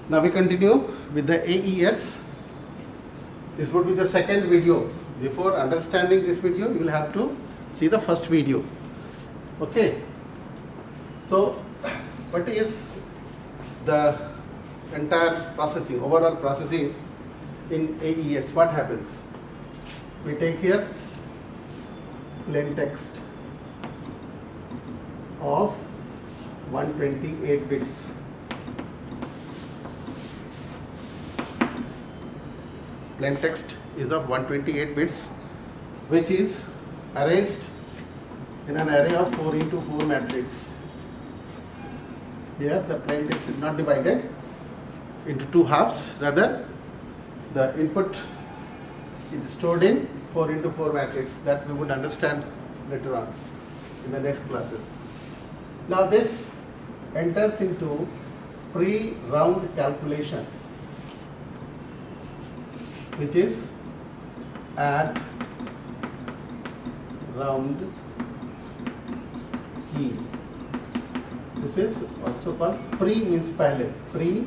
Now we continue with the AES. This would be the second video. Before understanding this video, you will have to see the first video. Okay. So, what is the entire processing, overall processing in AES? What happens? We take here plain text of 128 bits. Plain text is of 128 bits, which is arranged in an array of 4 into 4 matrix. Here the plain text is not divided into two halves, rather the input is stored in 4 into 4 matrix. That we would understand later on in the next classes. Now this enters into pre-round calculation, which is add round key. This is also called pre means पहले, pre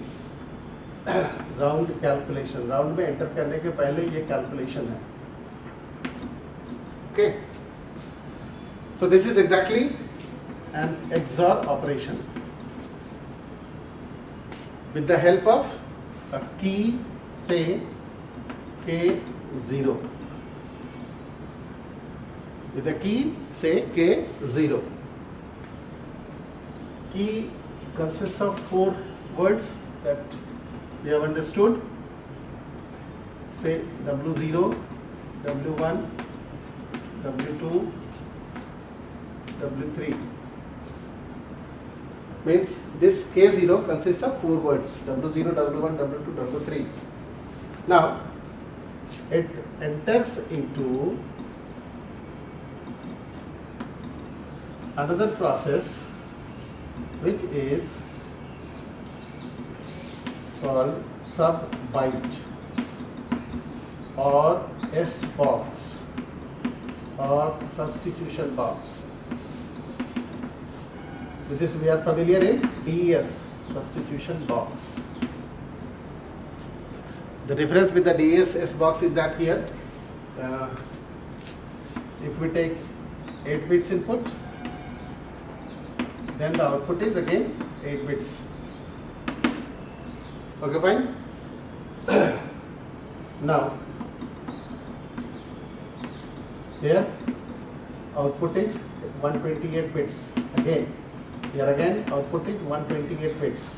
round calculation. Round में enter करने के पहले ये calculation है. Okay. So this is exactly an XOR operation with the help of a key, say K0. With a key, say K0. Key consists of 4 words that we have understood. Say W0, W1, W2, W3. Means this K0 consists of 4 words: W0, W1, W2, W3. Now it enters into another process which is called sub byte or S box or substitution box. With this we are familiar in DES, substitution box. The difference with the DES S box is that here, if we take 8 bits input, then the output is again 8 bits. Okay, fine. Now, here output is 128 bits. Again, here again output is 128 bits.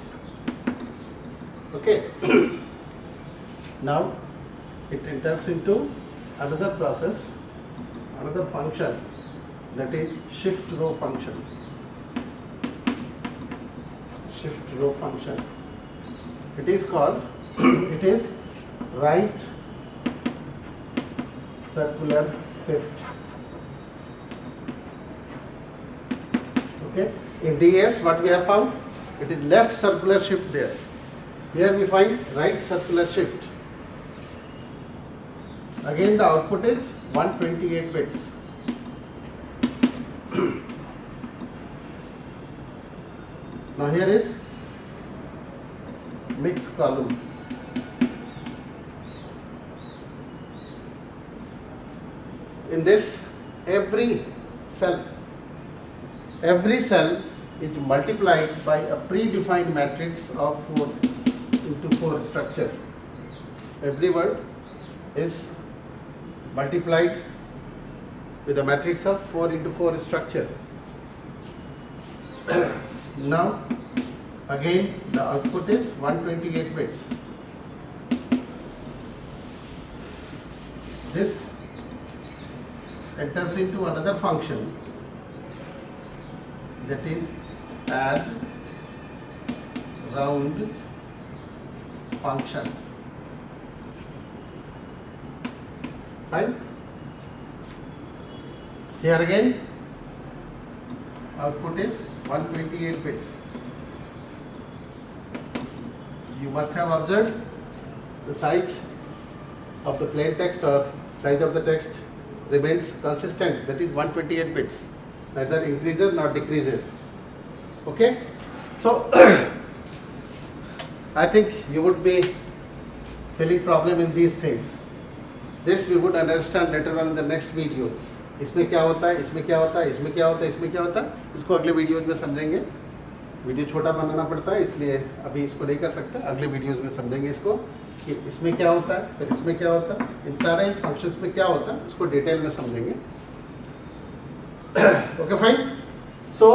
Okay. Now it enters into another process, another function, that is shift row function. Shift row function. It is called, it is right circular shift. Okay. In DS, what we have found? It is left circular shift there. Here we find right circular shift. Again the output is 128 bits. Now here is mix column. In this, every cell is multiplied by a predefined matrix of 4 into 4 structure. Every word is multiplied with a matrix of 4 into 4 structure. Now again the output is 128 bits. This enters into another function, that is add round function. Fine. Here again output is 128 bits. You must have observed the size of the plain text or size of the text remains consistent, that is 128 bits, neither increases nor decreases. Okay. So I think you would be feeling problem in these things. This we would understand later on in the next video. इसमें क्या होता है, इसमें क्या होता है, इसमें क्या होता है, इसमें क्या होता है, इसको अगले वीडियोज में समझेंगे. वीडियो छोटा बनाना पड़ता है इसलिए अभी इसको नहीं कर सकते, अगले वीडियोज में समझेंगे इसको कि इसमें क्या होता है, फिर इसमें क्या होता है, इन सारे फंक्शंस में क्या होता है उसको डिटेल में समझेंगे. Okay fine. So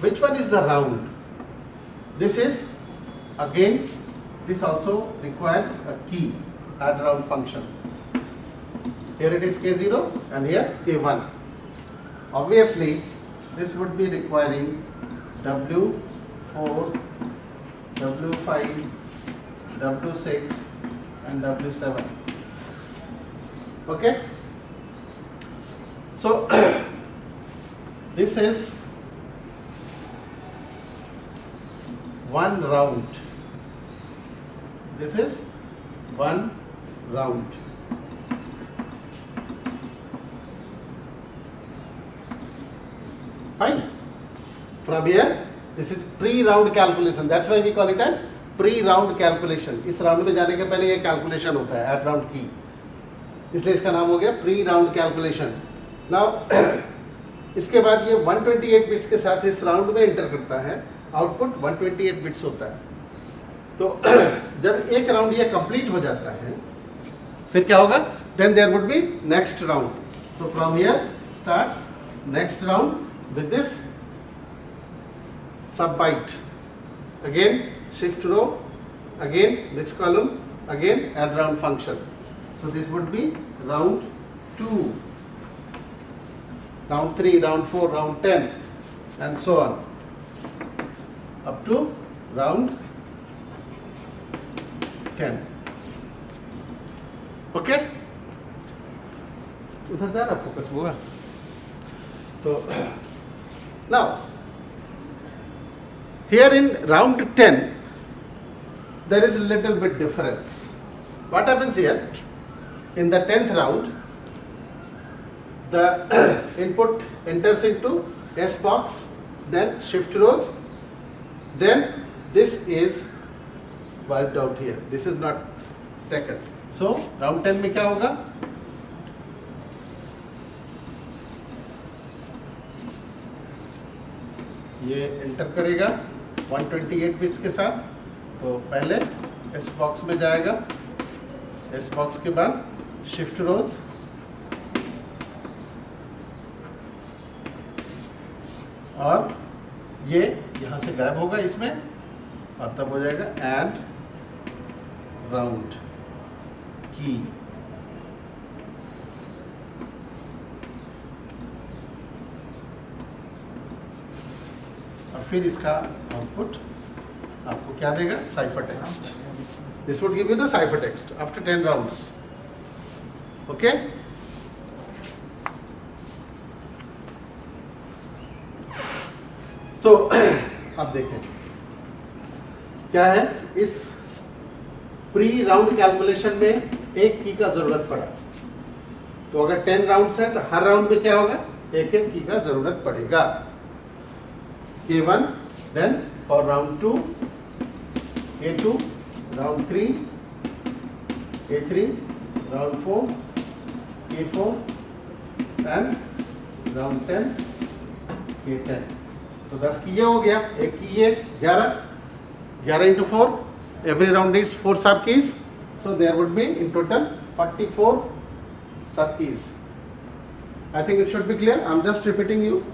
which one is the round? This is again, this also requires a key, add round function. Here it is k0 and here k1. Obviously this would be requiring w4, w5, w6 and w7. Okay, so this is one round. This is one round. Fine. From here, this is pre-round calculation. That's why we call it as pre-round calculation. इस round में जाने के पहले ये calculation होता है, add round key. इसलिए इसका नाम हो गया pre-round calculation. Now इसके बाद ये 128 बिट्स के साथ इस राउंड में एंटर करता है. आउटपुट 128 बिट्स होता है. तो जब एक राउंड ये कंप्लीट हो जाता है फिर क्या होगा, then there would be next round. So from here starts next round with this sub byte. Again shift row, again next column, again add round function. So this would be round 2, round 3, round 4, round 10 and so on up to round 10. Okay, उधर जा रहा focus होगा. तो now here in round 10 there is a little bit difference. What happens here in the 10th round, the input enters into S box, then shift rows, then this is wiped out here. This is not taken. So round 10 में क्या होगा, ये enter करेगा 128 bits के साथ. तो पहले S box में जाएगा, एस बॉक्स के बाद शिफ्ट रोज, और ये यहाँ से गायब होगा इसमें, और तब हो जाएगा एड राउंड की. और फिर इसका आउटपुट आपको क्या देगा, cipher text. This would give you the cipher text after 10 rounds. Okay, तो अब देखें क्या है. इस प्री राउंड कैलकुलेशन में एक की का जरूरत पड़ा. तो अगर 10 राउंड्स है तो हर राउंड में क्या होगा, एक एक की का जरूरत पड़ेगा. K1, then for round 2, K2, round 3, K3, round 4, K4 and round 10, K10. तो 10 की ये हो गया, एक की ये 11 into 4, every round needs 4 sub keys, so there would be in total 44 sub keys. I think it should be clear. I'm just repeating you.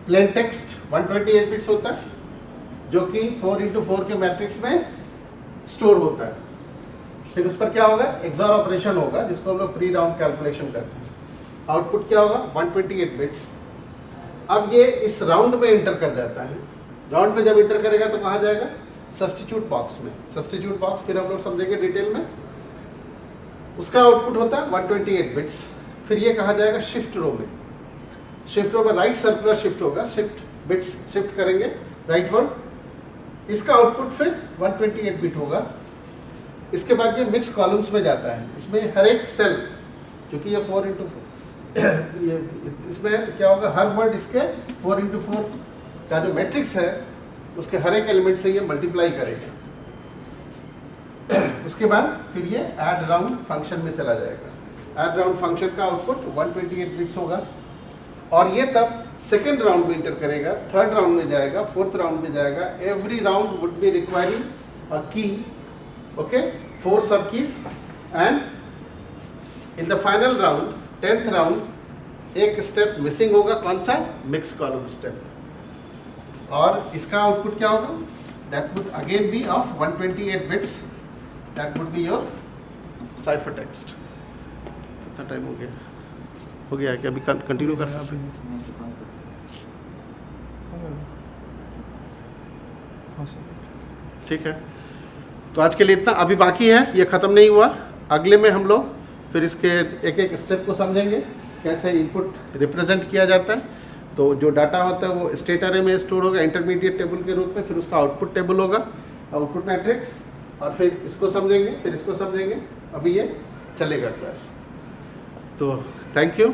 Plain text 128 bits होता है जो कि 4 into 4 के मैट्रिक्स में स्टोर होता है. फिर उस पर क्या होगा, एक्सॉर ऑपरेशन होगा जिसको हम लोग प्री राउंड कैलकुलेशन करते हैं. आउटपुट क्या होगा, 128 बिट्स. अब ये इस राउंड में एंटर कर जाता है. राउंड में जब एंटर करेगा तो कहाँ जाएगा, सब्स्टिट्यूट बॉक्स में. सब्स्टिट्यूट बॉक्स फिर हम लोग समझेंगे डिटेल में. उसका आउटपुट होता है 128 बिट्स. फिर ये कहाँ जाएगा, शिफ्ट रो में. शिफ्ट रो में राइट सर्कुलर शिफ्ट होगा, शिफ्ट बिट्स शिफ्ट करेंगे राइटवर्ड. इसका आउटपुट फिर 128 बिट होगा. इसके बाद ये मिक्स कॉलम्स में जाता है. इसमें हर एक सेल, क्योंकि ये 4 into 4 ये इसमें है, तो क्या होगा, हर वर्ड इसके 4 into 4 का जो मैट्रिक्स है उसके हर एक एलिमेंट से ये मल्टीप्लाई करेगा। उसके बाद फिर ये ऐड राउंड फंक्शन में चला जाएगा। ऐड राउंड फंक्शन का आउटपुट 128 बिट्स होगा और ये तब सेकेंड राउंड में इंटर करेगा, थर्ड राउंड में जाएगा, फोर्थ राउंड में जाएगा। Every round would be requiring a key, okay, 4 sub keys and in the final round 10th round एक स्टेप मिसिंग होगा। कौन सा? Mix column step. और इसका आउटपुट क्या होगा? That would again be of 128 bits. That would be your cipher text. कितना time हो गया? हो गया है कि अभी कंटिन्यू कर सकते हैं? ठीक है, तो आज के लिए इतना। अभी बाकी है, ये ख़त्म नहीं हुआ। अगले में हम लोग फिर इसके एक एक स्टेप को समझेंगे, कैसे इनपुट रिप्रेजेंट किया जाता है। तो जो डाटा होता है वो स्टेट अरे में स्टोर होगा इंटरमीडिएट टेबल के रूप में, फिर उसका आउटपुट टेबल होगा, आउटपुट मैट्रिक्स, और फिर इसको समझेंगे, फिर इसको समझेंगे। अभी ये चलेगा क्लास। तो थैंक यू।